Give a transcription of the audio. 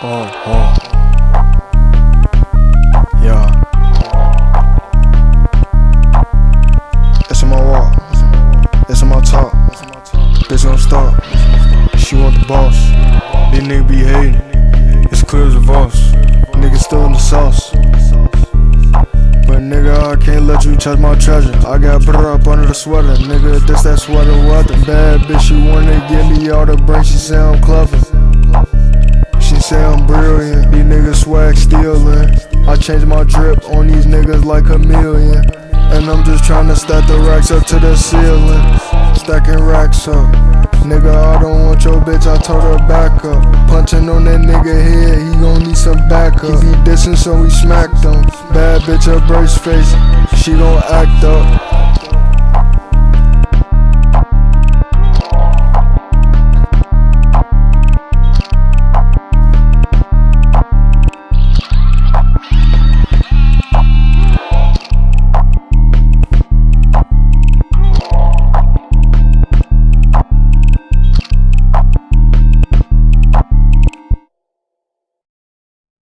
Yeah. It's on my walk. It's on my talk. Bitch don't stop. She want the boss. These niggas be hating. It's clear as a boss. Niggas still in the sauce. But nigga, I can't let you touch my treasure. I got put her up under the sweater. Nigga, this that sweater weather. Bad bitch, she wanna give me all the brain. She say I'm clever. She say I'm brilliant. These niggas swag stealing. I change my drip on these niggas like a million. And I'm just tryna stack the racks up to the ceiling. Stacking racks up. Nigga, I don't want your bitch, I told her back up. Punching on that nigga head, he gon' need some backup. He be dissing, so we smacked him. Bad bitch, a Braceface, she gon' act up.